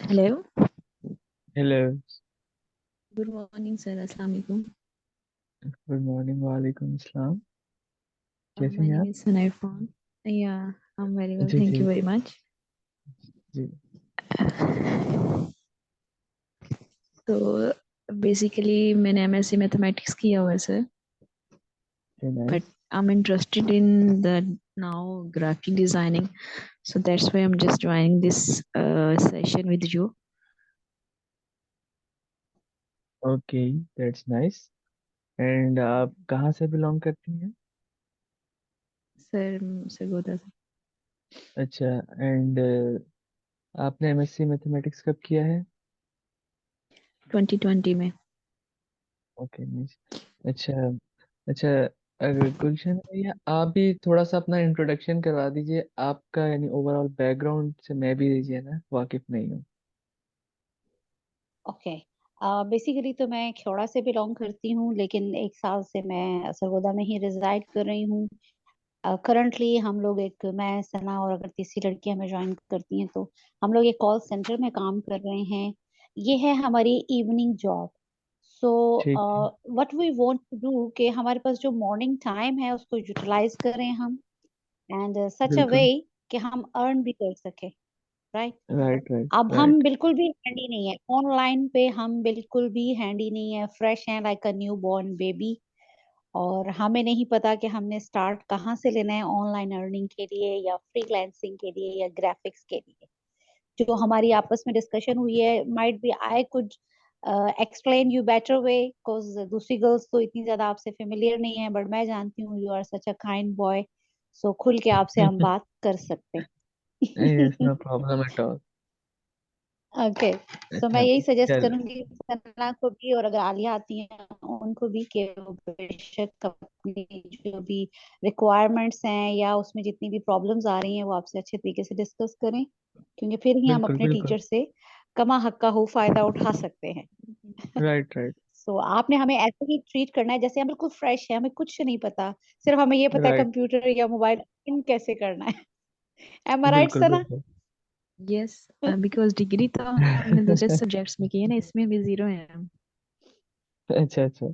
Hello. Hello. Good morning sir, अस्सलाम वालेकुम। Good morning, वालेकुम अस्सलाम। कैसे माय हैं नेम आप? Is Sanai Khan. Yeah I am very well, जी थैंक जी यू वेरी मच। जी। तो बेसिकली मैंने एमएससी मैथमेटिक्स किया हुआ है sir, very but nice. I am interested in the now graphic designing, so that's why I'm just joining this session with you. Okay, that's nice. And आप कहाँ से belong करती हैं? सर सरगोदा से। अच्छा। एंड आपने एमएससी मैथमेटिक्स कब किया है? 2020 में। Okay, nice. अच्छा। अच्छा, अगर गुलशन भैया आप भी थोड़ा सा अपना इंट्रोडक्शन करवा दीजिए, आपका यानी ओवरऑल बैकग्राउंड से मैं भी दीजिए ना, वाकिफ नहीं हूँ। ओके। बेसिकली तो मैं खेड़ा से बिलोंग करती हूँ, लेकिन 1 साल से मैं सरगोदा में ही रिजाइड कर रही हूँ। करंटली हम लोग एक मैं सना और अगर तीसरी लड़की हमें ज्वाइन करती हैं तो हम लोग एक कॉल सेंटर में काम कर रहे हैं। ये है हमारी इवनिंग जॉब। सो ठीक है। What we want to do कि हमारे पास जो मॉर्निंग टाइम है उसको यूटिलाइज करें हम, एंड सच अ वे बिल्कुल। कि हम अर्न भी कर सके, राइट। राइट राइट अब हम राइट। बिल्कुल भी हैंडी नहीं है ऑनलाइन पे, हम बिल्कुल भी हैंडी नहीं है, फ्रेश हैं like a new born baby. और हमें नहीं पता कि हमने स्टार्ट कहाँ से लेना है ऑनलाइन अर्निंग के लिए या फ्रीलांसिंग के लिए या ग्राफिक्स के लिए। जो हमारी आपस में डिस्कशन हुई है, might be I could explain you better way, because दूसरी गर्ल्स तो इतनी ज्यादा आपसे फेमिलियर नहीं है, बट मैं जानती हूँ you are such a kind boy. So खुल के आपसे हम बात कर सकते यस, हैं। No problem at all. Okay. So मैं अच्छा। यही सजेस्ट चल। करूंगी सना को भी, और अगर आलिया आती हैं उनको भी, कि वो बेशक अपनी जो भी रिक्वायरमेंट्स हैं या उसमें जितनी भी प्रॉब्लम्स आ रही हैं वो आपसे अच्छे तरीके से डिस्कस करें, क्योंकि फिर ही हम बिल्कुल अपने बिल्कुल। टीचर से कमा हक्का हो फायदा उठा सकते हैं। Right right. सो आपने हमें ऐसे ही ट्रीट करना है जैसे हम बिल्कुल फ्रेश है, हमें कुछ नहीं पता, सिर्फ हमें ये पता है राइट। कंप्यूटर या मोबाइल इन कैसे करना है। एम आई राइट बिल्कुल सना? बिल्कुल। यस, बिकॉज डिग्री तो हमने दूसरे सब्जेक्ट्स में की है ना, इसमें भी जीरो है हम। अच्छा अच्छा।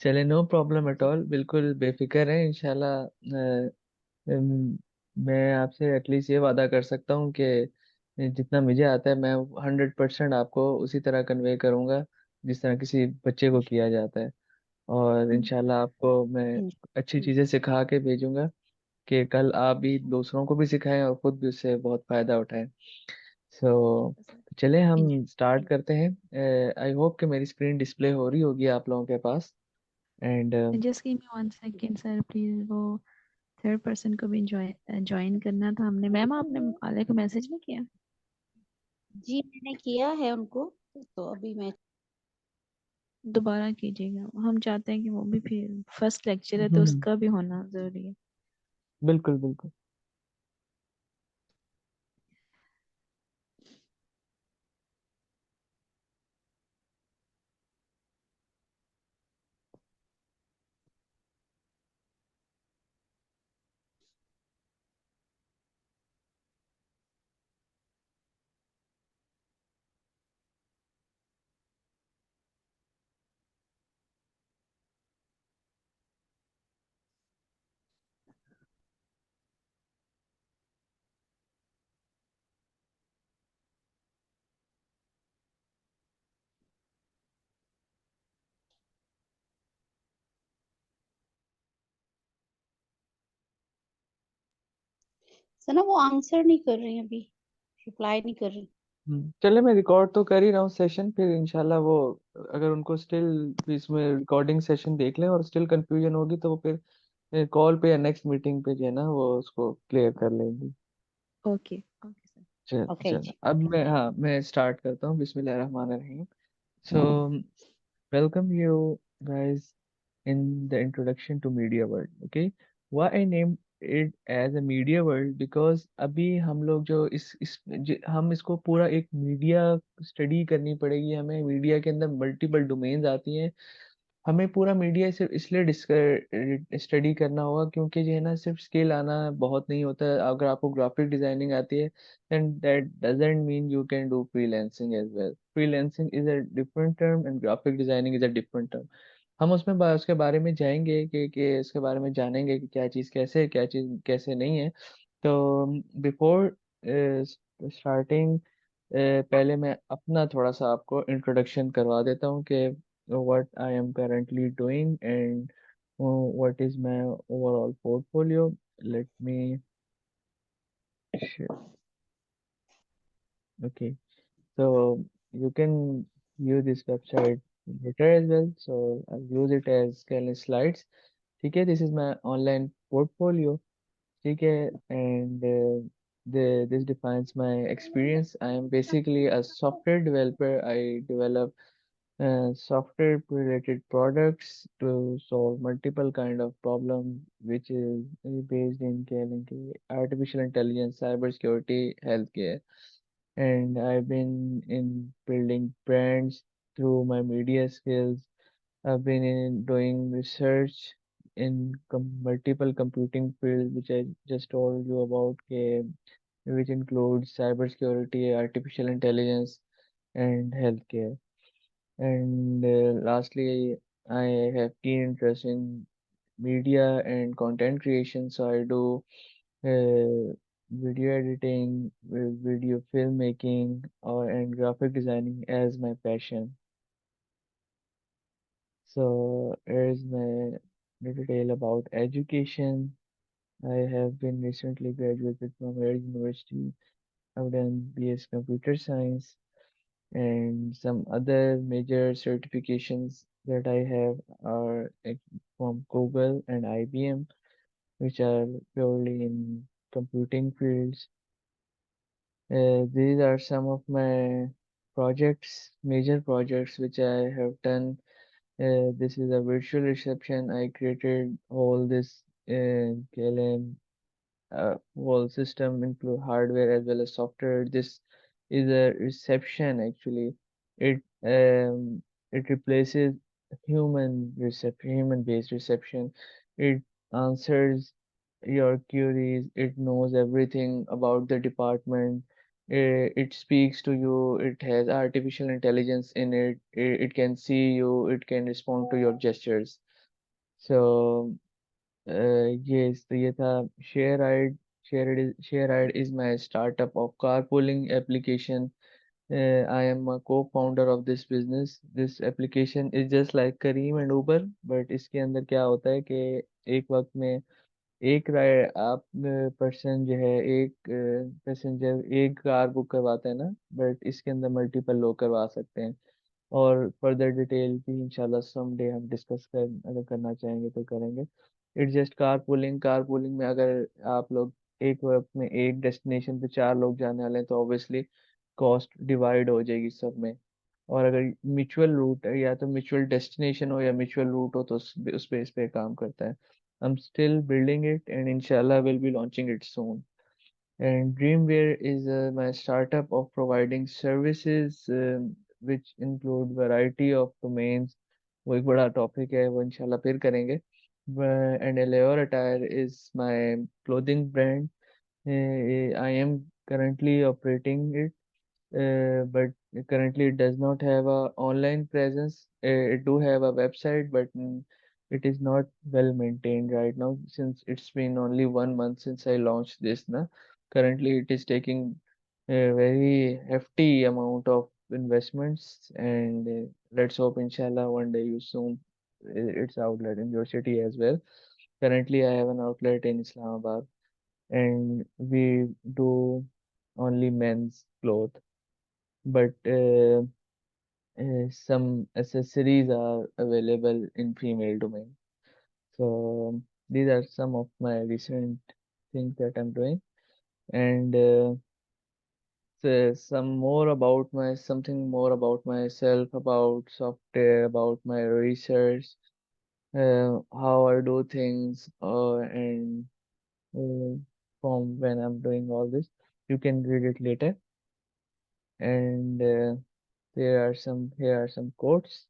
चले, नो प्रॉब्लम एट ऑल, बिल्कुल बेफिक्र है इंशाल्लाह। मैं आपसे एटलीस्ट ये वादा कर सकता हूँ कि जितना मुझे आता है मैं 100% आपको उसी तरह कन्वे करूँगा जिस तरह किसी बच्चे को किया जाता है। और इंशाल्लाह आपको मैं अच्छी चीज़ें सिखा के भेजूंगा कि कल आप भी दूसरों को भी सिखाएं और खुद भी उससे बहुत फायदा उठाएं। सो चले हम स्टार्ट करते हैं। आई होप कि मेरी स्क्रीन डिस्प्ले हो रही होगी आप लोगों के पास। And just give me 1 second sir please. वो थर्ड पर्सन को भी ज्वाइन करना था हमने। मैम आपने वाले को मैसेज नहीं किया? जी मैंने किया है उनको, तो अभी मैं दोबारा कीजिएगा, हम चाहते हैं कि वो भी, फिर फर्स्ट लेक्चर है तो उसका भी होना जरूरी है। बिल्कुल बिल्कुल। सना वो आंसर नहीं कर रही अभी, रिप्लाई नहीं कर रही। चले, मैं रिकॉर्ड तो कर ही रहा हूँ सेशन, फिर इंशाल्लाह वो अगर उनको स्टिल इसमें रिकॉर्डिंग सेशन देख लें और स्टिल कंफ्यूजन होगी तो वो फिर कॉल पे या नेक्स्ट मीटिंग पे जो है ना वो उसको क्लियर कर लेंगी। Okay okay sir. चल ओके चल, जी। अब मैं स्टार्ट करता हूँ। बिस्मिल्लाह रहमान रहीम। सो welcome you guys in the introduction to media world. Okay, why I named it as a media world because अभी हम लोग जो हम इसको पूरा एक मीडिया स्टडी करनी पड़ेगी हमें। मीडिया के अंदर मल्टीपल डोमेन्स आती हैं हमें पूरा मीडिया सिर्फ इसलिए स्टडी करना होगा क्योंकि जो है ना सिर्फ स्किल आना बहुत नहीं होता है। अगर आपको ग्राफिक डिजाइनिंग आती है then that doesn't mean you can do freelancing as well. Freelancing is a different term and graphic designing is a different term. हम उसके बारे में जाएंगे कि इसके बारे में जानेंगे कि क्या चीज़ कैसे है, क्या चीज़ कैसे नहीं है। तो बिफोर स्टार्टिंग पहले मैं अपना थोड़ा सा आपको इंट्रोडक्शन करवा देता हूँ कि what I am currently doing and what is my overall portfolio. Let me share. Okay, so you can use this website later as well. So I'll use it as Kalen slides. Okay, this is my online portfolio. Okay, and this defines my experience. I am basically a software developer. I develop software related products to solve multiple kind of problem, which is based in artificial intelligence, cybersecurity, healthcare. And I've been in building brands through my media skills. I've been in doing research in multiple computing fields, which I just told you about, which includes cybersecurity, artificial intelligence, and healthcare. And lastly, I have keen interest in media and content creation, so I do video editing, video filmmaking, and graphic designing as my passion. So here's my little tale about education. I have been recently graduated from Air University. I've done BS Computer Science and some other major certifications that I have are from Google and IBM, which are purely in computing fields. These are some of my projects, major projects which I have done. This is a virtual reception. I created all this KLM whole system include hardware as well as software. This is a reception actually. It replaces human based reception. It answers your queries. It knows everything about the department. It speaks to you. It has artificial intelligence in it. It can see you. It can respond to your gestures. So yes, तो ये था ShareRide. ShareRide is my startup of carpooling application. I am a co-founder of this business. This application is just like Careem and Uber, but इसके अंदर क्या होता है कि एक वक्त में एक राइड आप पर्सन जो है एक पैसेंजर एक कार बुक करवाता है ना, बट इसके अंदर मल्टीपल लोग करवा सकते हैं। और फर्दर डिटेल भी इंशाल्लाह समडे हम डिस्कस कर अगर करना चाहेंगे तो करेंगे। इट्स जस्ट कार पूलिंग में अगर आप लोग एक वक्त में एक डेस्टिनेशन पे 4 लोग जाने वाले हैं तो ऑब्वियसली कॉस्ट डिवाइड हो जाएगी सब में। और अगर म्यूचुअल रूट है या तो म्यूचुअल डेस्टिनेशन हो या म्यूचुअल रूट हो तो उस पे इस पे काम करता है। I'm still building it and inshallah will be launching it soon. And Dreamwear is my startup of providing services which include variety of domains. वो एक बड़ा टॉपिक है, वो इंशाल्लाह फिर करेंगे। And Aleor Attire is my clothing brand. I am currently operating it, but currently it does not have a online presence. It do have a website, but it is not well maintained right now since it's been only 1 month since I launched this. Na currently it is taking a very hefty amount of investments, and let's hope inshallah one day you soon its outlet in your city as well. Currently, I have an outlet in Islamabad, and we do only men's clothes, but some accessories are available in female domain. So these are some of my recent things that I'm doing, and some more about my something more about myself, about software, about my research, how I do things, and uh, from when I'm doing all this. You can read it later, and here are some quotes.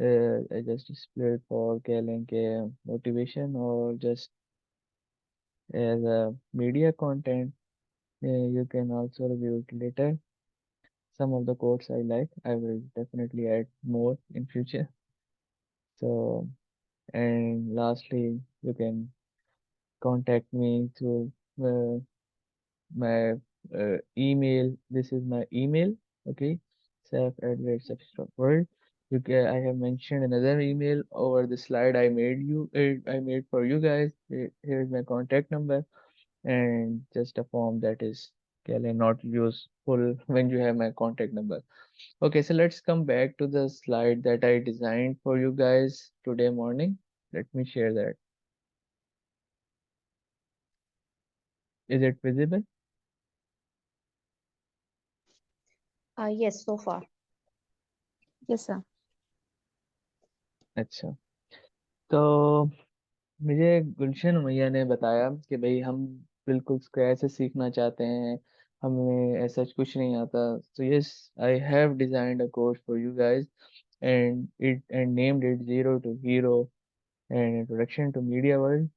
I just displayed for कह लें कि motivation or just as a media content. You can also review it later. Some of the quotes I like, I will definitely add more in future. So, and lastly, you can contact me through uh, my email. This is my email. Okay, self@world. I have mentioned another email over the slide I made for you guys. Here's my contact number and just a form that is clearly not useful when you have my contact number. Okay, so let's come back to the slide that I designed for you guys today morning. Let me share that. Is it visible? Yes, so far. Yes, sir. अच्छा, तो मुझे गुलशन उमैया ने बताया कि भाई हम बिल्कुल square से सीखना चाहते हैं, हमें ऐसा कुछ नहीं आता. So yes, I have designed a course for you guys and named it Zero to Hero and Introduction to Media World.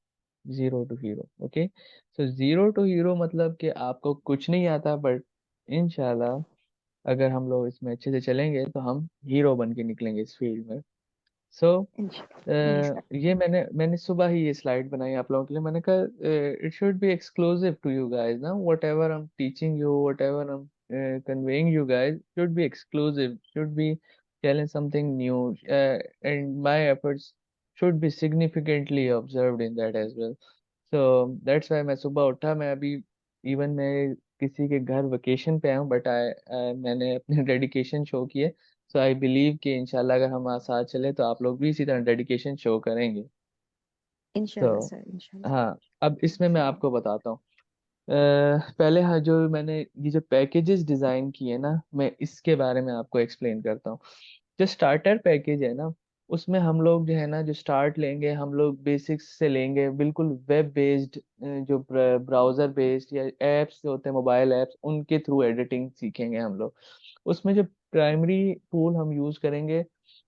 Zero to Hero. Okay, so Zero to Hero मतलब कि आपको कुछ नहीं आता, बट इंशाल्लाह अगर हम लोग इसमें अच्छे से चलेंगे तो हम हीरो बन के निकलेंगे इस फील्ड में. सो ये मैंने सुबह ही ये स्लाइड बनाई आप लोगों के लिए. मैंने कहा it should be exclusive to you guys ना, whatever I am teaching you, whatever I am conveying you guys should be exclusive, should be telling something new, and my efforts should be significantly observed in that as well. So that's why मैं सुबह उठा. मैं अभी even मैं किसी के घर vacation पे आया हूँ, बट मैंने अपने डेडिकेशन शो की है. सो आई बिलीव कि इंशाल्लाह अगर हम साथ चले तो आप लोग भी इसी तरह डेडिकेशन शो करेंगे. इंशाल्लाह तो सर, इंशाल्लाह. हाँ, अब इसमें मैं आपको बताता हूँ. पहले हाँ, जो मैंने ये जो पैकेजेस डिजाइन किए ना, मैं इसके बारे में आपको एक्सप्लेन करता हूँ. जो स्टार्टर पैकेज है ना, उसमें हम लोग जो है ना, जो स्टार्ट लेंगे हम लोग बेसिक्स से लेंगे, बिल्कुल वेब बेस्ड, जो ब्राउजर बेस्ड या एप्स होते हैं, मोबाइल एप्स, उनके थ्रू एडिटिंग सीखेंगे हम लोग. उसमें जो प्राइमरी टूल हम यूज करेंगे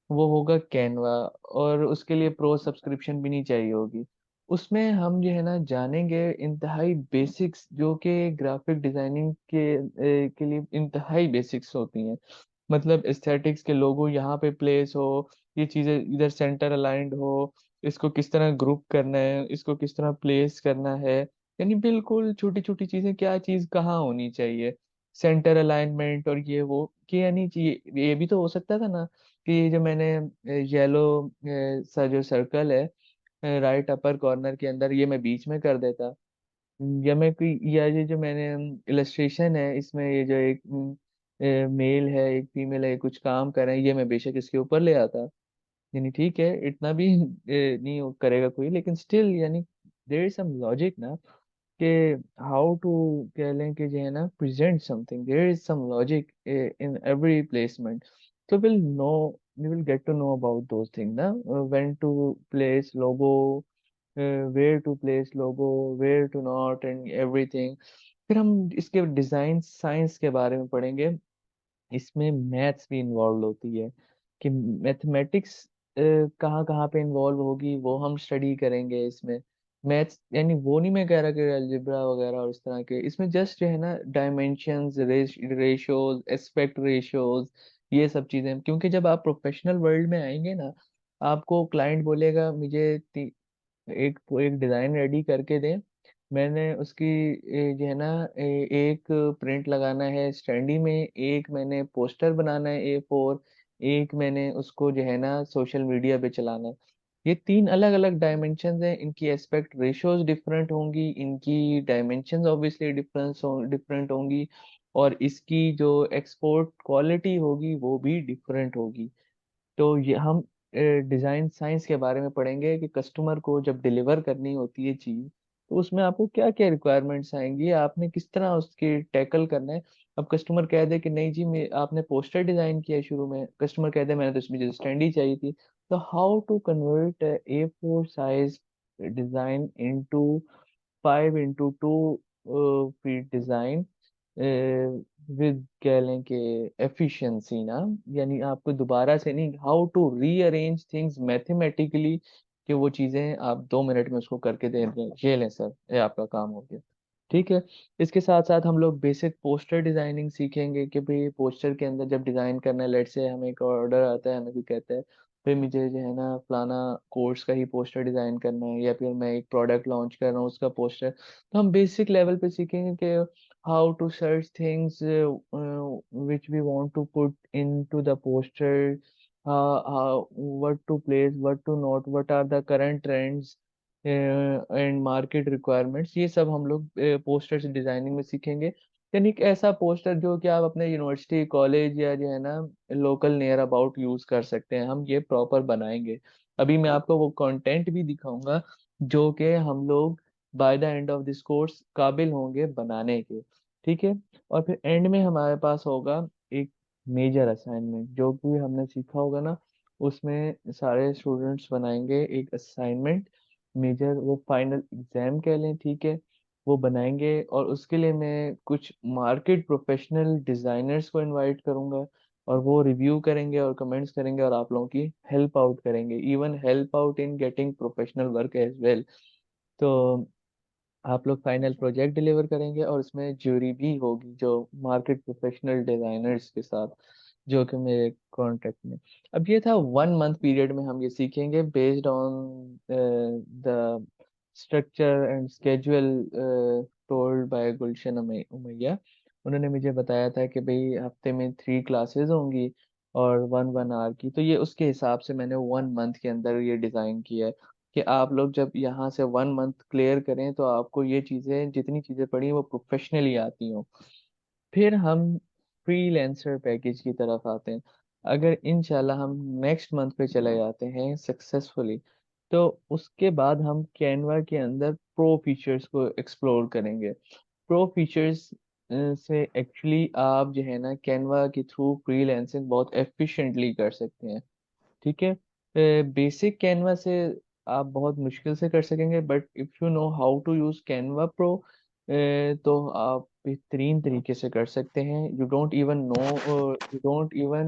वो होगा कैनवा, और उसके लिए प्रो सब्सक्रिप्शन भी नहीं चाहिए होगी. उसमें हम जो है ना जानेंगे इंतहाई बेसिक्स, जो कि ग्राफिक डिजाइनिंग के लिए इंतहाई बेसिक्स होती हैं. मतलब एस्थेटिक्स के लोगो यहाँ पे प्लेस हो, ये चीजें इधर सेंटर अलाइंड हो, इसको किस तरह ग्रुप करना है, इसको किस तरह प्लेस करना है, यानी बिल्कुल छोटी छोटी चीजें, क्या चीज कहाँ होनी चाहिए, सेंटर अलाइनमेंट और ये वो, कि यानी ये भी तो हो सकता था ना कि ये जो मैंने येलो सा जो सर्कल है राइट अपर कॉर्नर के अंदर, ये मैं बीच में कर देता. या मैं कोई, या ये जो मैंने इलस्ट्रेशन है इसमें, ये जो एक मेल है एक फीमेल है कुछ काम कर रहे हैं, ये मैं बेशक इसके ऊपर ले आता. यानी ठीक है, इतना भी नहीं करेगा कोई, लेकिन स्टिल यानी देयर इज सम लॉजिक ना, कि हाउ टू कह लें कि जो है ना present something, there is some logic in every placement. So we will get to know about those things ना, when to place logo, where to place logo, where to not, and everything. फिर हम इसके design science के बारे में पढ़ेंगे. इसमें maths भी इन्वॉल्व होती है, कि मैथमेटिक्स कहाँ कहाँ पे इन्वॉल्व होगी वो हम स्टडी करेंगे इसमें. मैथ्स यानी वो नहीं मैं कह रहा कि अलजेब्रा वगैरह और इस तरह के, इसमें जस्ट जो है ना डायमेंशंस, रेशियोज, एस्पेक्ट रेशियोज, ये सब चीजें. क्योंकि जब आप प्रोफेशनल वर्ल्ड में आएंगे ना, आपको क्लाइंट बोलेगा मुझे एक डिजाइन रेडी करके दें, मैंने उसकी जो है ना एक प्रिंट लगाना है स्टैंडी में, एक मैंने पोस्टर बनाना है A4, एक मैंने उसको जो है ना सोशल मीडिया पे चलाना है. ये तीन अलग अलग डायमेंशंस हैं, इनकी एस्पेक्ट रेशियोज डिफरेंट होंगी, इनकी डायमेंशंस ऑब्वियसली डिफरेंट होंगी, और इसकी जो एक्सपोर्ट क्वालिटी होगी वो भी डिफरेंट होगी. तो ये हम डिजाइन साइंस के बारे में पढ़ेंगे कि कस्टमर को जब डिलीवर करनी होती है चीज, तो उसमें आपको क्या क्या रिक्वायरमेंट्स आएंगी, आपने किस तरह उसके टैकल करना है. अब कस्टमर कह दे कि नहीं जी, मैं आपने पोस्टर डिजाइन किया है, शुरू में कस्टमर कह दे मैंने तो इसमें स्टैंड ही चाहिए थी. तो how to convert A4 size design into 5 into 2 feet design, with कह लें कि एफिशिएंसी ना, यानी आपको दोबारा से नहीं, how to rearrange things mathematically, कि वो चीजें आप 2 मिनट में उसको करके दे दें, ये लें सर, ये आपका काम हो गया। ठीक है। इसके साथ साथ हम लोग बेसिक पोस्टर डिजाइनिंग सीखेंगे कि भाई पोस्टर के अंदर जब डिजाइन करना है, लेट से हमें एक ऑर्डर आता है, हमें कोई कहता है भाई मुझे जो है ना फलाना कोर्स का ही पोस्टर डिजाइन करना है, या फिर मैं एक प्रोडक्ट लॉन्च कर रहा हूँ उसका पोस्टर, तो हम बेसिक लेवल पे सीखेंगे कि how to search things which we want to put into the poster, what to place, what to note, what are the current trends and market requirements, ये सब हम लोग पोस्टर्स डिजाइनिंग में सीखेंगे। यानी एक ऐसा पोस्टर जो कि आप अपने यूनिवर्सिटी कॉलेज या जो है ना लोकल नियर अबाउट यूज कर सकते हैं, हम ये प्रॉपर बनाएंगे। अभी मैं आपको वो कंटेंट भी दिखाऊंगा जो कि हम लोग bye the end of this course काबिल होंगे बनाने के। ठीक है। और फिर एंड में हमारे पास होगा एक मेजर असाइनमेंट, जो भी हमने सीखा होगा ना उसमें सारे स्टूडेंट्स बनाएंगे एक असाइनमेंट मेजर, वो फाइनल एग्जाम कह लें। ठीक है। वो बनाएंगे और उसके लिए मैं कुछ मार्केट प्रोफेशनल डिजाइनर्स को इनवाइट करूंगा, और वो रिव्यू करेंगे और कमेंट्स करेंगे और आप लोगों की हेल्प आउट करेंगे, even help out in getting professional work as well. तो आप लोग फाइनल प्रोजेक्ट डिलीवर करेंगे और उसमें ज्यूरी भी होगी जो मार्केट प्रोफेशनल डिजाइनर्स के साथ, जो कि मेरे कॉन्ट्रैक्ट में। अब ये था 1 मंथ पीरियड में हम ये सीखेंगे based on the structure and schedule told by Gulshan Umaiya. उन्होंने मुझे बताया था कि भाई हफ्ते में 3 क्लासेस होंगी और 1 1 आवर की, तो ये उसके हिसाब से मैंने 1 मंथ के अंदर ये डिज़ाइन किया है कि आप लोग जब यहाँ से 1 मंथ क्लियर करें तो आपको ये चीज़ें, जितनी चीज़ें पढ़ी वो प्रोफेशनली आती हों। फिर हम फ्रीलांसर पैकेज की तरफ आते हैं। अगर इंशाल्लाह हम नेक्स्ट मंथ पे चले जाते हैं सक्सेसफुली, तो उसके बाद हम कैनवा के अंदर प्रो फीचर्स को एक्सप्लोर करेंगे। प्रो फीचर्स से एक्चुअली आप जो है ना कैनवा के थ्रू फ्रीलांसिंग बहुत एफिशिएंटली कर सकते हैं। ठीक है। बेसिक कैनवा से आप बहुत मुश्किल से कर सकेंगे, but if you know how to use Canva pro तो आप बेहतरीन तरीके से कर सकते हैं। You don't even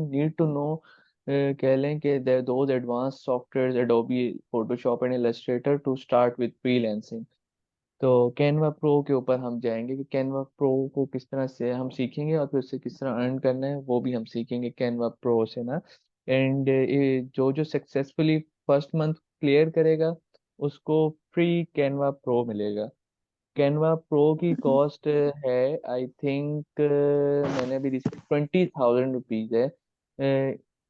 need to know, कह लें कि those advance software Adobe Photoshop and Illustrator to start with freelancing. तो कैनवा प्रो के ऊपर हम जाएंगे कि कैनवा प्रो को किस तरह से हम सीखेंगे और फिर उससे किस तरह अर्न करना है वो भी हम सीखेंगे कैनवा प्रो से ना। एंड जो जो सक्सेसफुली फर्स्ट मंथ क्लियर करेगा उसको फ्री कैनवा प्रो मिलेगा। कैनवा प्रो की कॉस्ट है, आई थिंक मैंने अभी रिसेंट 20,000 रुपीज है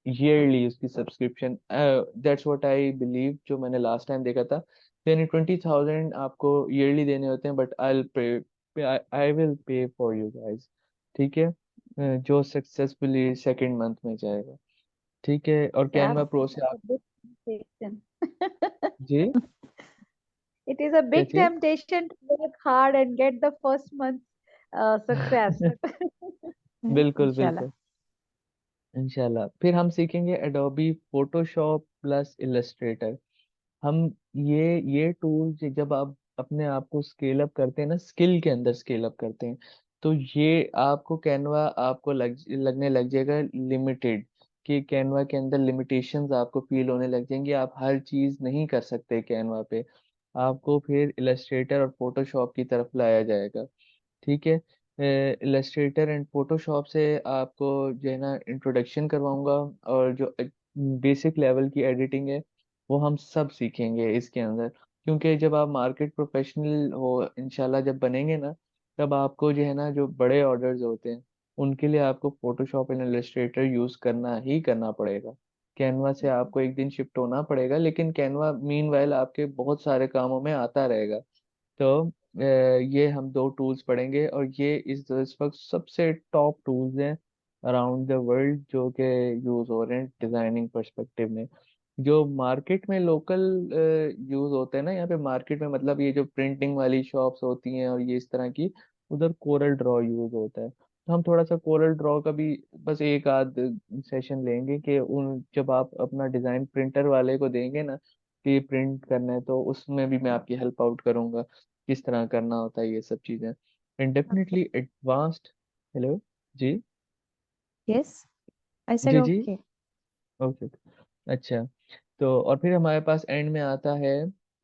ईयरली उसकी subscription. That's what I believe, जो मैंने लास्ट टाइम देखा था। यानी 20,000 आपको ईयरली देने होते हैं, बट आई पे, I will pay for you guys. ठीक है। जो सक्सेसफुली सेकेंड मंथ में जाएगा। ठीक है। और That's कैनवा प्रो से a आप big temptation. जी It is a क्या big चीज? temptation to work hard and get the first month success. बिल्कुल Inshallah. बिल्कुल। इंशाल्लाह फिर हम सीखेंगे एडोबी फोटोशॉप प्लस इलस्ट्रेटर। हम ये टूल जब आप अपने आप को स्केल अप करते हैं ना, स्किल के अंदर स्केल अप करते हैं, तो ये आपको कैनवा आपको लगने लग जाएगा लिमिटेड, कि कैनवा के अंदर लिमिटेशंस आपको फील होने लग जाएंगी, आप हर चीज नहीं कर सकते कैनवा पे। आपको फिर इलस्ट्रेटर और फोटोशॉप की तरफ लाया जाएगा। ठीक है। इलस्ट्रेटर एंड फोटोशॉप से आपको जो है ना इंट्रोडक्शन करवाऊंगा, और जो बेसिक लेवल की एडिटिंग है वो हम सब सीखेंगे इसके अंदर। क्योंकि जब आप मार्केट प्रोफेशनल हो इंशाल्लाह जब बनेंगे ना, तब आपको जो है ना जो बड़े ऑर्डर्स होते हैं उनके लिए आपको फोटोशॉप एंड इलस्ट्रेटर यूज करना ही करना पड़ेगा। कैनवा से आपको एक दिन शिफ्ट होना पड़ेगा, लेकिन कैनवा मीनवाइल आपके बहुत सारे कामों में आता रहेगा। तो ये हम 2 टूल्स पढ़ेंगे, और ये इस वक्त सबसे टॉप टूल्स हैं अराउंड द वर्ल्ड जो कि यूज हो रहे हैं डिजाइनिंग पर्सपेक्टिव में। जो मार्केट में लोकल यूज होते हैं ना, यहाँ पे मार्केट में मतलब ये जो प्रिंटिंग वाली शॉप्स होती हैं और ये इस तरह की, उधर कोरल ड्रॉ यूज होता है। तो हम थोड़ा सा कोरल ड्रॉ का भी बस एक आध सेशन लेंगे कि उन जब आप अपना डिजाइन प्रिंटर वाले को देंगे ना कि प्रिंट करना है, तो उसमें भी मैं आपकी हेल्प आउट करूंगा किस तरह करना होता है ये सब चीजें। एंड डेफिनेटली एडवांस्ड हेलो जी। Yes, I said जी जी। okay. ओके। अच्छा, तो और फिर हमारे पास एंड में आता है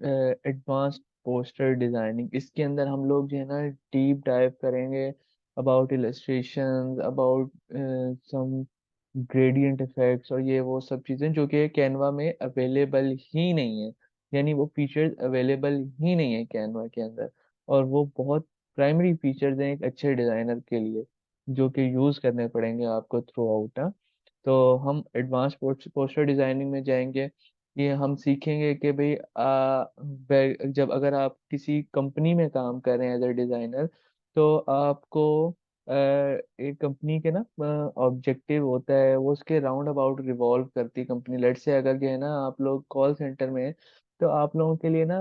एडवांस्ड पोस्टर डिजाइनिंग। इसके अंदर हम लोग जो है ना डीप डाइव करेंगे about illustrations, about some gradient effects और ये वो सब चीज़ें जो कि कैनवा में अवेलेबल ही नहीं है। यानी वो फीचर्स अवेलेबल ही नहीं है कैनवा के अंदर, और वो बहुत प्राइमरी फीचर्स हैं एक अच्छे डिज़ाइनर के लिए, जो कि यूज़ करने पड़ेंगे आपको थ्रू आउट। तो हम एडवांस पोस्टर डिजाइनिंग में जाएंगे। ये हम सीखेंगे कि भाई जब अगर आप किसी कंपनी में काम कर रहे हैं एज अ डिजाइनर, तो आपको एक कंपनी के ना ऑब्जेक्टिव होता है, वो उसके राउंड अबाउट रिवॉल्व करती कंपनी। लेट से अगर जो है ना आप लोग कॉल सेंटर में हैं, तो आप लोगों के लिए ना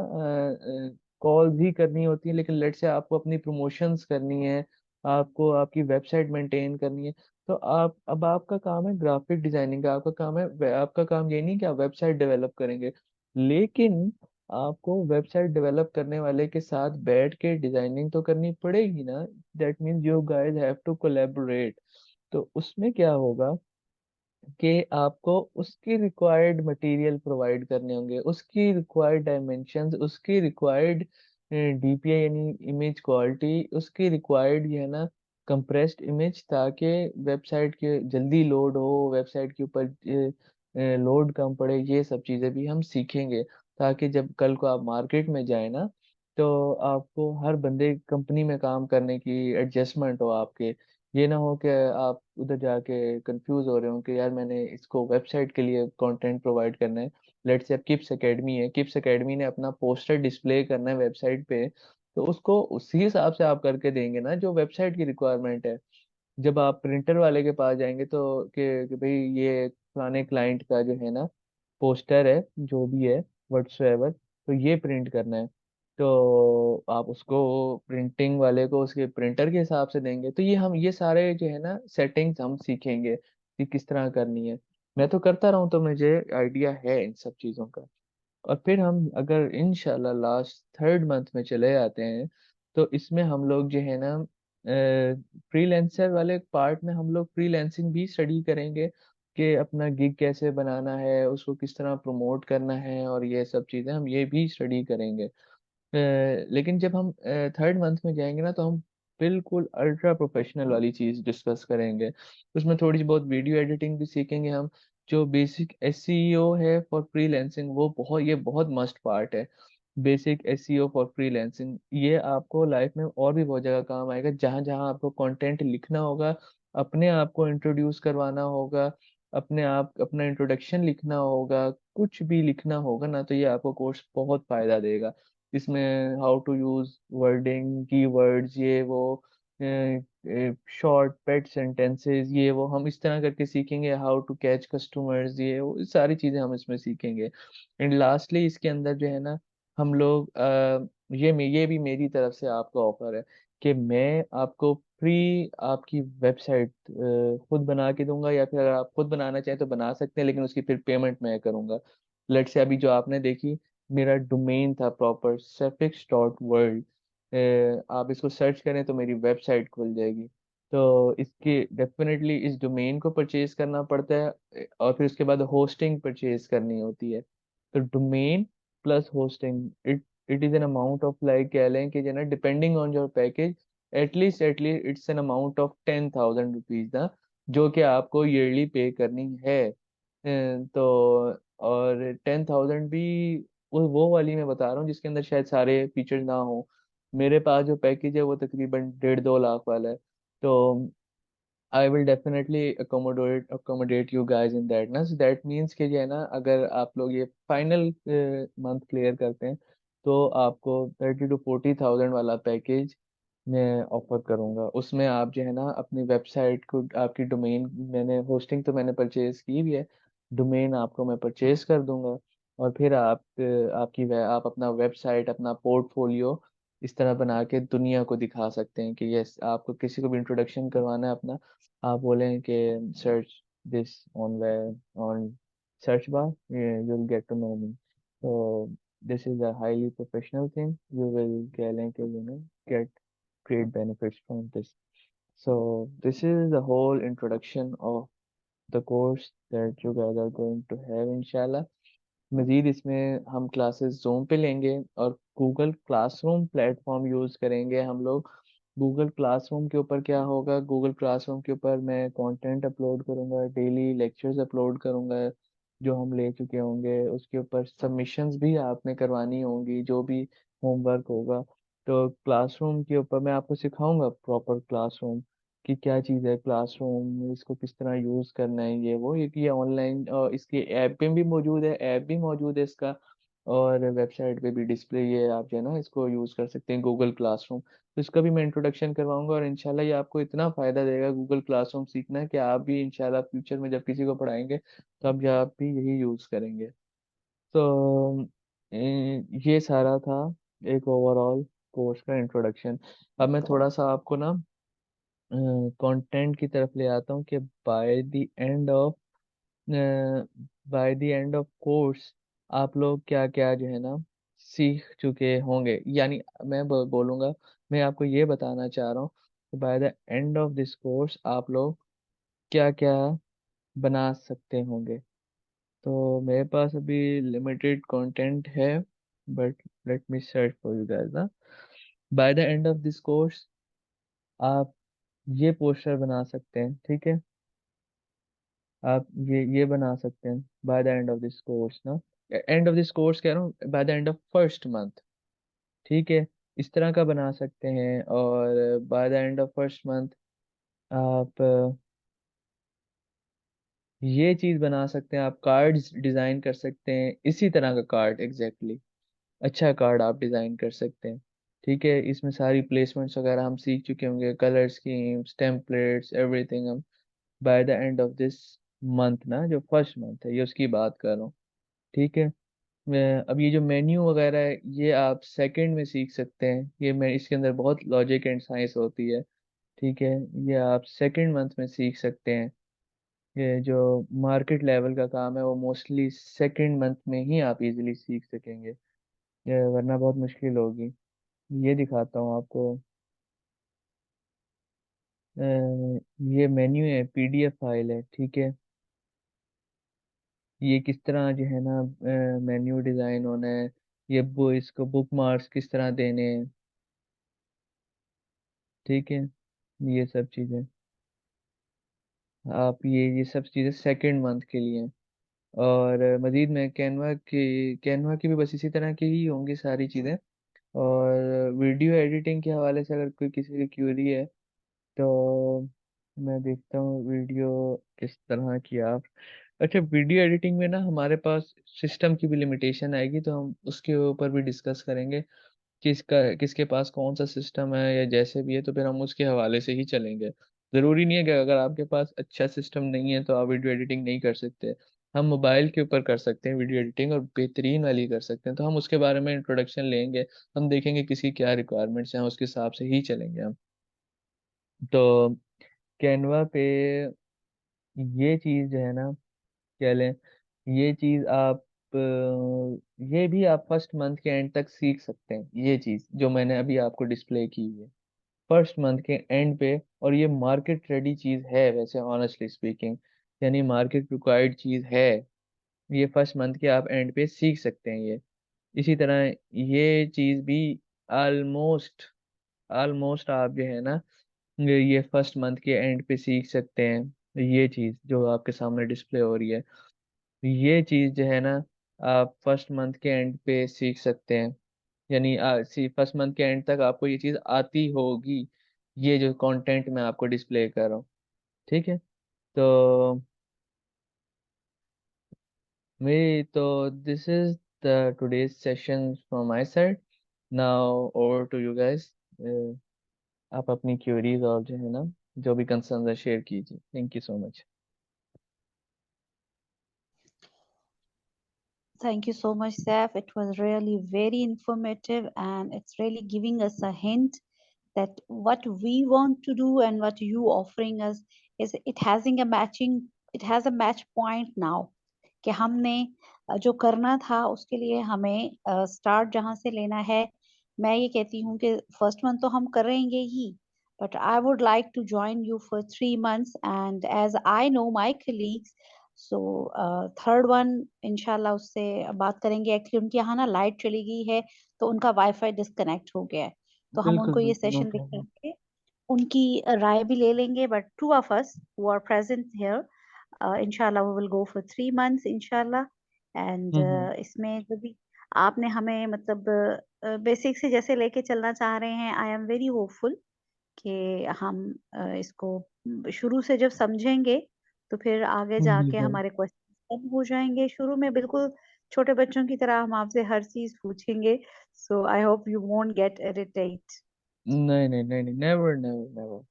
कॉल ही करनी होती है, लेकिन लेट से आपको अपनी प्रमोशंस करनी है, आपको आपकी वेबसाइट मेंटेन करनी है। तो आप अब आपका काम है ग्राफिक डिजाइनिंग का, आपका काम है आपका काम ये नहीं कि आप वेबसाइट डेवलप करेंगे, लेकिन आपको वेबसाइट डेवलप करने वाले के साथ बैठ के डिजाइनिंग तो करनी पड़ेगी ना। That means you guys have to collaborate. तो उसमें क्या होगा कि आपको उसकी रिक्वायर्ड मटेरियल प्रोवाइड करने होंगे, उसकी रिक्वायर्ड डायमेंशंस, उसकी रिक्वायर्ड डीपीआई यानी इमेज क्वालिटी, उसकी रिक्वायर्ड ये है ना कंप्रेस्ड इमेज, ताकि वेबसाइट के जल्दी लोड हो, वेबसाइट के ऊपर लोड कम पड़े। ये सब चीज़ें भी हम सीखेंगे, ताकि जब कल को आप मार्केट में जाए ना, तो आपको हर बंदे कंपनी में काम करने की एडजस्टमेंट हो आपके। ये ना हो कि आप उधर जाके कंफ्यूज हो रहे हो कि यार मैंने इसको वेबसाइट के लिए कंटेंट प्रोवाइड करना है। लेट्स से अब किप्स एकेडमी है, किप्स एकेडमी ने अपना पोस्टर डिस्प्ले करना है वेबसाइट पे, तो उसको उसी हिसाब से आप करके देंगे ना जो वेबसाइट की रिक्वायरमेंट है। जब आप प्रिंटर वाले के पास जाएंगे तो कि भाई ये पुराने क्लाइंट का जो है ना पोस्टर है, जो भी है व्हाट्सएवर, तो ये प्रिंट करना है, तो आप उसको प्रिंटिंग वाले को उसके प्रिंटर के हिसाब से देंगे। तो ये सारे जो है ना सेटिंग्स हम सीखेंगे कि किस तरह करनी है। मैं तो करता रहूँ, तो मुझे आइडिया है इन सब चीज़ों का। और फिर हम अगर इंशाल्लाह लास्ट थर्ड मंथ में चले जाते हैं, तो इसमें हम लोग जो है ना फ्रीलांसर वाले पार्ट में हम लोग फ्रीलांसिंग भी स्टडी करेंगे कि अपना गिग कैसे बनाना है, उसको किस तरह प्रमोट करना है, और ये सब चीज़ें हम ये भी स्टडी करेंगे। लेकिन जब हम थर्ड मंथ में जाएंगे ना, तो हम बिल्कुल अल्ट्रा प्रोफेशनल वाली चीज़ डिस्कस करेंगे। उसमें थोड़ी बहुत वीडियो एडिटिंग भी सीखेंगे हम। जो बेसिक एसईओ है फॉर फ्रीलांसिंग, वो बहुत मस्ट पार्ट है। बेसिक एसईओ फॉर फ्रीलांसिंग ये आपको लाइफ में और भी बहुत जगह काम आएगा। जहाँ जहाँ आपको कंटेंट लिखना होगा, अपने आप को इंट्रोड्यूस करवाना होगा, अपने आप अपना इंट्रोडक्शन लिखना होगा, कुछ भी लिखना होगा ना, तो ये आपको कोर्स बहुत फायदा देगा। इसमें how to use wording, keywords, ये वो शॉर्ट पेट सेंटेंसेस, ये वो हम इस तरह करके सीखेंगे। हाउ टू कैच कस्टमर्स, ये वो सारी चीजें हम इसमें सीखेंगे। एंड लास्टली इसके अंदर जो है ना हम लोग ये भी मेरी तरफ से आपको ऑफर है कि मैं आपको फ्री आपकी वेबसाइट खुद बना के दूंगा, या फिर अगर आप खुद बनाना चाहें तो बना सकते हैं, लेकिन उसकी फिर पेमेंट मैं करूंगा। लेट से अभी जो आपने देखी, मेरा डोमेन था प्रॉपर safix.world। आप इसको सर्च करें तो मेरी वेबसाइट खुल जाएगी। तो इसके डेफिनेटली इस डोमेन को परचेज करना पड़ता है, और फिर उसके बाद होस्टिंग परचेज करनी होती है। तो domain plus hosting, it is an amount of like कह लें कि जो ना depending on your package, at least it's an amount of 10,000 rupees ना, जो कि आपको ईयरली पे करनी है। तो और 10,000 भी वो वाली मैं बता रहा हूँ जिसके अंदर शायद सारे फीचर्स ना हो। मेरे पास जो पैकेज है वो तकरीबन 1.5-2 लाख वाला है। तो I will definitely accommodate you guys in that ना। So that means कि जो है ना अगर आप लोग ये फाइनल मंथ क्लियर करते हैं, तो आपको 30 to 40 thousand वाला पैकेज मैं ऑफर करूंगा। उसमें आप जो है ना अपनी वेबसाइट को, आपकी डोमेन, मैंने होस्टिंग तो मैंने परचेज की भी है, डोमेन आपको मैं परचेज कर दूंगा। और फिर आप अपना वेबसाइट, अपना पोर्टफोलियो इस तरह बना के दुनिया को दिखा सकते हैं कि यस, आपको किसी को भी इंट्रोडक्शन करवाना है अपना, आप बोलें कि search this on search bar, you will get to know me. तो this is a highly professional thing, you will कह लें कि you know get great benefits from this। So this is the whole introduction of the course that you guys are going to have inshallah. मज़ीद इसमें हम classes zoom पे लेंगे और Google classroom platform use करेंगे हम लोग। गूगल क्लासरूम के ऊपर क्या होगा, गूगल क्लासरूम के ऊपर मैं कंटेंट अपलोड करूँगा, डेली लेक्चर्स अपलोड करूँगा जो हम ले चुके होंगे। उसके ऊपर सबमिशंस भी आपने करवानी होंगी, जो भी होमवर्क होगा। तो क्लासरूम के ऊपर मैं आपको सिखाऊंगा प्रॉपर क्लासरूम कि क्या चीज़ है क्लासरूम, इसको किस तरह यूज़ करना है, ये ऑनलाइन इसकी ऐप पे भी मौजूद है, ऐप भी मौजूद है इसका, और वेबसाइट पे भी डिस्प्ले, ये आप जो है ना इसको यूज़ कर सकते हैं गूगल क्लासरूम। तो इसका भी मैं इंट्रोडक्शन करवाऊंगा और इंशाल्लाह ये आपको इतना फ़ायदा देगा गूगल क्लासरूम सीखना कि आप भी इंशाल्लाह फ्यूचर में जब किसी को पढ़ाएंगे तो आप भी यही यूज़ करेंगे। तो ये सारा था एक ओवरऑल कोर्स का इंट्रोडक्शन। अब मैं थोड़ा सा आपको ना कंटेंट की तरफ ले आता हूँ कि bye the end of course आप लोग क्या क्या जो है ना सीख चुके होंगे। यानी मैं बोलूँगा, मैं आपको ये बताना चाह रहा हूँ bye the end of this course आप लोग क्या क्या बना सकते होंगे। तो मेरे पास अभी लिमिटेड कंटेंट है, but let me search for you guys ना। By the end of this course आप ये पोस्टर बना सकते हैं, ठीक है। आप ये बना सकते हैं bye the end of this course ना। एंड ऑफ दिस कोर्स कह रहा हूँ, bye the end of first month, ठीक है। इस तरह का बना सकते हैं। और bye the end of first month आप ये चीज़ बना सकते हैं, आप कार्ड्स डिज़ाइन कर सकते हैं, इसी तरह का कार्ड एग्जैक्टली अच्छा कार्ड आप डिज़ाइन कर सकते हैं, ठीक है। इसमें सारी प्लेसमेंट्स वगैरह हम सीख चुके होंगे, कलर स्कीम्स, टेम्पलेट्स, एवरीथिंग हम bye the end of this month ना, जो फर्स्ट मंथ है ये उसकी बात कर रहा हूँ, ठीक है। अब ये जो मेन्यू वगैरह है ये आप सेकंड में सीख सकते हैं। ये मैं इसके अंदर बहुत लॉजिक एंड साइंस होती है, ठीक है। ये आप सेकंड मंथ में सीख सकते हैं। ये जो मार्केट लेवल का काम है वो मोस्टली सेकंड मंथ में ही आप इजीली सीख सकेंगे, ये वरना बहुत मुश्किल होगी। ये दिखाता हूँ आपको। अ, ये मेन्यू है, पीडीएफ फाइल है, ठीक है। ये किस तरह जो है ना मेन्यू डिज़ाइन होना है, ये इसको बुक मार्क्स किस तरह देने हैं, ठीक है। ये सब चीज़ें आप ये सब चीज़ें सेकंड मंथ के लिए हैं। और मज़ीद में कैनवा की भी बस इसी तरह की ही होंगी सारी चीज़ें। और वीडियो एडिटिंग के हवाले से अगर कोई किसी की क्यूरी है तो मैं देखता हूँ वीडियो किस तरह की आप। अच्छा, वीडियो एडिटिंग में ना हमारे पास सिस्टम की भी लिमिटेशन आएगी, तो हम उसके ऊपर भी डिस्कस करेंगे किसके पास कौन सा सिस्टम है या जैसे भी है, तो फिर हम उसके हवाले से ही चलेंगे। ज़रूरी नहीं है कि अगर आपके पास अच्छा सिस्टम नहीं है तो आप वीडियो एडिटिंग नहीं कर सकते। हम मोबाइल के ऊपर कर सकते हैं वीडियो एडिटिंग, और बेहतरीन वाली कर सकते हैं। तो हम उसके बारे में इंट्रोडक्शन लेंगे, हम देखेंगे किसी क्या रिक्वायरमेंट्स हैं, उसके हिसाब से ही चलेंगे हम। तो कैनवा पे ये चीज़ जो है ना, क्या लें, ये चीज़ आप ये भी आप फर्स्ट मंथ के एंड तक सीख सकते हैं। ये चीज़ जो मैंने अभी आपको डिस्प्ले की है फर्स्ट मंथ के एंड पे, और ये मार्केट रेडी चीज़ है वैसे ऑनेस्टली स्पीकिंग, यानी मार्केट रिक्वायर्ड चीज़ है। ये फर्स्ट मंथ के आप एंड पे सीख सकते हैं ये। इसी तरह ये चीज़ भी ऑलमोस्ट ऑलमोस्ट आप जो है ना ये फर्स्ट मंथ के एंड पे सीख सकते हैं। ये चीज़ जो आपके सामने डिस्प्ले हो रही है, ये चीज़ जो है ना आप फर्स्ट मंथ के एंड पे सीख सकते हैं। यानी फर्स्ट मंथ के एंड तक आपको ये चीज़ आती होगी, ये जो कंटेंट मैं आपको डिस्प्ले कर रहा हूँ, ठीक है। तो मेरी तो this is the today's session from my side. Now over to you guys. आप अपनी क्यूरीज और जो है ना जो भी कंसर्न है शेयर कीजिए। Thank you so much. Thank you so much, Saf. It was really very informative and it's really giving us a hint that what we want to do and what you offering us is it has a match point now. कि हमने जो करना था उसके लिए हमें start जहाँ से लेना है। मैं ये कहती हूँ कि फर्स्ट मंथ तो हम करेंगे ही, but I would like to join you for 3 months. And as I know my colleagues, so third one इंशाल्लाह उससे बात करेंगे. एक्चुअली उनके यहाँ ना लाइट चली गई है, तो उनका वाईफाई डिस्कनेक्ट हो गया है, तो हम बिल्कुल उनको ये बिल्कुल, नो सेशन प्रॉब्लम। दिखाएंगे, उनकी राय भी ले लेंगे. But two of us who are present here, inshallah we will go for 3 months inshallah. And hmm. इसमें जो भी आपने हमें मतलब बेसिक से जैसे लेके चलना चाह रहे हैं, आई एम वेरी होपफुल कि हम इसको शुरू से जब समझेंगे तो फिर आगे जाके बिल्कुल। हमारे क्वेश्चन कम हो जाएंगे. शुरू में बिल्कुल छोटे बच्चों की तरह हम आपसे हर चीज पूछेंगे. So I hope you won't get irritate. नहीं नहीं नहीं नहीं, नेवर नेवर नेवर।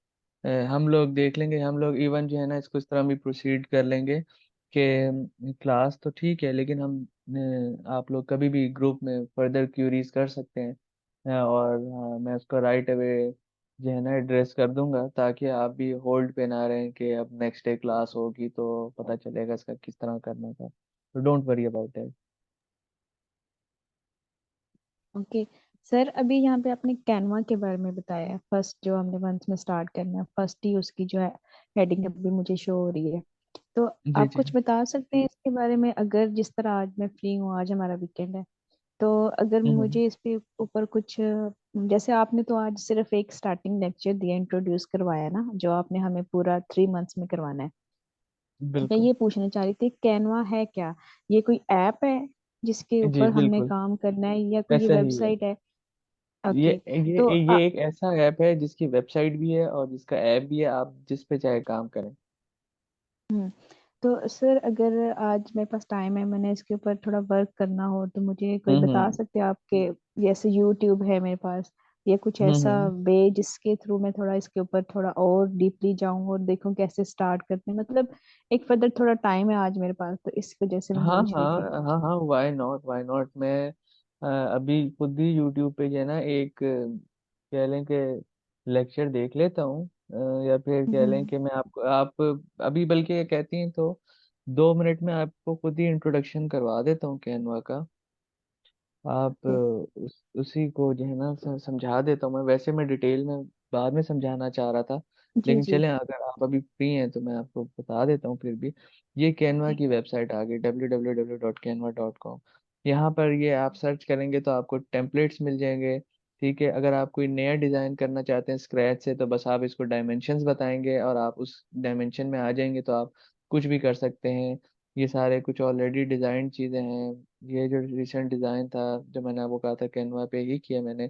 हम लोग देख लेंगे, हम लोग इवन जो है ना इसको इस तरह भी प्रोसीड कर लेंगे कि क्लास तो ठीक है, लेकिन हम आप लोग कभी भी ग्रुप में फर्दर क्यूरीज कर सकते हैं। और मैं उसको राइट अवे जो है ना एड्रेस कर दूंगा, ताकि आप भी होल्ड पे ना रहें कि अब नेक्स्ट डे क्लास होगी तो पता चलेगा इसका किस तरह करना था। तो don't worry about that. Okay sir, अभी यहाँ पे आपने कैनवा के बारे में बताया है, फर्स्ट जो हमने मंथ में स्टार्ट करना है, फर्स्ट ही उसकी जो है हेडिंग अभी मुझे शो हो रही है। तो जी आप जी। कुछ बता सकते हैं इसके बारे में, अगर जिस तरह आज मैं फ्री हूँ, आज हमारा वीकेंड है, तो अगर हम्म। मुझे इस पे ऊपर कुछ, जैसे आपने तो आज सिर्फ एक स्टार्टिंग लेक्चर दिया, इंट्रोड्यूस करवाया ना, जो आपने हमें पूरा 3 मंथ्स में करवाना है। मैं बिल्कुल। ये पूछना चाह रही थी, कैनवा है क्या? ये कोई ऐप है जिसके जी ऊपर हमने बिल्कुल, काम करना है, या कोई ये ऐसा ही है। वेबसाइट है? ये ओके. ये तो ये एक ऐसा ऐप है जिसकी वेबसाइट भी है और जिसका ऐप भी है, आप जिस पे चाहे काम करें। हम्म, तो सर अगर आज मेरे पास टाइम है, मैंने इसके ऊपर थोड़ा वर्क करना हो, तो मुझे कोई बता हम्म। सकते हैं आपके, जैसे यूट्यूब है मेरे पास, या कुछ ऐसा हम्म। वे जिसके थ्रू मैं थोड़ा इसके ऊपर थोड़ा और डीपली जाऊं और देखूं कैसे स्टार्ट करते हैं, मतलब एक फर्दर थोड़ा टाइम है आज मेरे पास, तो इस वजह से मैं हाँ पूछ रही थी. हाँ हाँ हाँ, वाई नॉट वाई नॉट। मैं अभी खुद ही यूट्यूब पे जो है ना एक कह लें कि लेक्चर देख लेता हूँ। या फिर कह लें हम्म. कि मैं आपको आप अभी बल्कि ये कहती हैं तो 2 मिनट में आपको खुद ही इंट्रोडक्शन करवा देता हूँ कैनवा का। आप उसी को जो है ना समझा देता हूँ मैं। वैसे मैं डिटेल में बाद में समझाना चाह रहा था, जी लेकिन जी. चलें अगर आप अभी फ्री हैं तो मैं आपको बता देता हूँ फिर भी। ये कैनवा जी की वेबसाइट आ गई www.canva.com। यहाँ पर ये आप सर्च करेंगे तो आपको टेम्पलेट्स मिल जाएंगे। ठीक है, अगर आप कोई नया डिज़ाइन करना चाहते हैं स्क्रैच से, तो बस आप इसको डायमेंशंस बताएंगे और आप उस डायमेंशन में आ जाएंगे, तो आप कुछ भी कर सकते हैं। ये सारे कुछ ऑलरेडी डिज़ाइन चीज़ें हैं। ये जो रिसेंट डिज़ाइन था जो मैंने आपको कहा था कैनवा पे ही किया मैंने,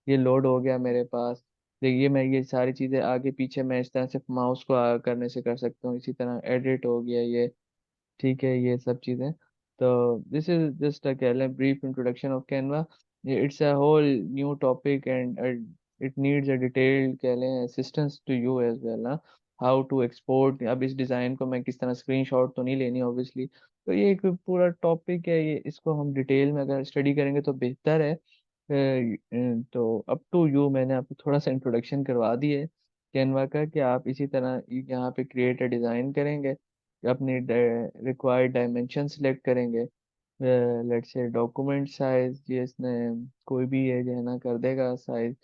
ये लोड हो गया मेरे पास। देखिए मैं ये सारी चीज़ें आगे पीछे मैं इस तरह से माउस को करने से कर सकता हूँ, इसी तरह एडिट हो गया ये। ठीक है, ये सब चीज़ें। तो दिस इज जस्ट अ कह लें brief introduction of Canva. It's a whole new topic and it needs a detailed कह लें assistance to you as well ना, हाउ टू एक्सपोर्ट। अब इस डिज़ाइन को मैं किस तरह स्क्रीनशॉट तो नहीं लेनी ऑब्वियसली, तो ये एक पूरा टॉपिक है ये, इसको हम डिटेल में अगर स्टडी करेंगे तो बेहतर है। तो अप टू यू, मैंने आपको थोड़ा सा इंट्रोडक्शन करवा दी है कैनवा का, कि आप इसी तरह यहाँ पे क्रिएट अ डिज़ाइन करेंगे, अपनी रिक्वायर्ड डायमेंशन सिलेक्ट करेंगे। लेट्स से डॉक्यूमेंट साइज, ये इसने कोई भी ये जो है ना कर देगा साइज,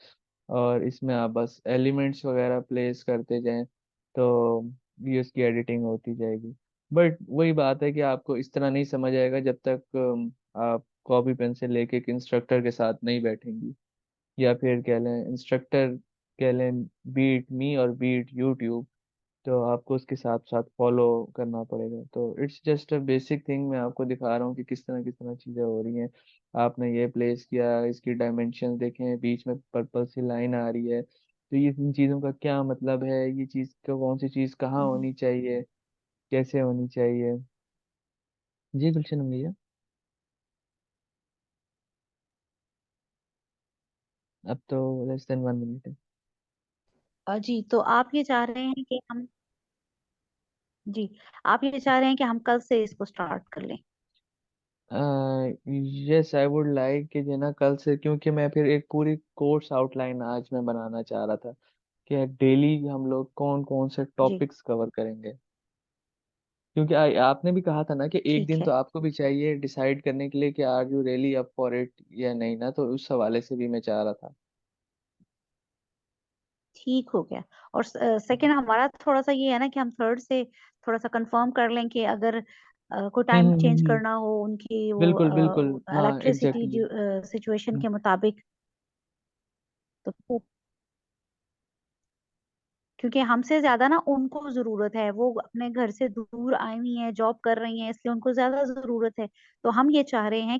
और इसमें आप बस एलिमेंट्स वगैरह प्लेस करते जाएं, तो ये उसकी एडिटिंग होती जाएगी। बट वही बात है कि आपको इस तरह नहीं समझ आएगा जब तक आप कॉपी पेंसिल लेके एक इंस्ट्रक्टर के साथ नहीं बैठेंगी, या फिर कह लें इंस्ट्रक्टर कह लें बीट मी और बीट यूट्यूब, तो आपको उसके साथ साथ फॉलो करना पड़ेगा। तो it's just a basic thing, मैं आपको दिखा रहा हूँ कि किस तरह चीज़ें हो रही हैं। आपने ये प्लेस किया, इसकी डायमेंशन देखें, बीच में पर्पल सी लाइन आ रही है, तो ये इन चीज़ों का क्या मतलब है, ये चीज़ को कौन सी चीज़ कहाँ होनी चाहिए, कैसे होनी चाहिए। जी गुलशन भैया, अब तो लेस देन 1 मिनट है। जी, तो आप ये चाह रहे हैं कि हम, जी, आप ये चाह रहे हैं कि हम कल से इसको स्टार्ट कर लें? यस, आई वुड लाइक कि जो है ना कल से, क्योंकि मैं फिर एक पूरी कोर्स आउटलाइन आज मैं बनाना चाह रहा था कि डेली हम लोग कौन कौन से जी टॉपिक्स कवर करेंगे। क्योंकि आपने भी कहा था ना कि एक ठीक दिन है. तो आपको भी चाहिए डिसाइड करने के लिए कि are you really up for it या नहीं ना, तो उस हवाले से भी मैं चाह रहा था। ठीक हो गया। और सेकंड हमारा थोड़ा सा ये है ना कि हम थर्ड से थोड़ा सा कंफर्म कर लें कि अगर कोई टाइम चेंज हम्म। करना हो उनकी वो बिल्कुल बिल्कुल, हाँ इलेक्ट्रिसिटी एग्जैक्टली। सिचुएशन के मुताबिक, तो क्योंकि हमसे ज्यादा ना उनको जरूरत है, वो अपने घर से दूर आई हुई हैं, जॉब कर रही हैं, इसलिए उनको ज्यादा जरूरत है। तो हम ये चाह रहे हैं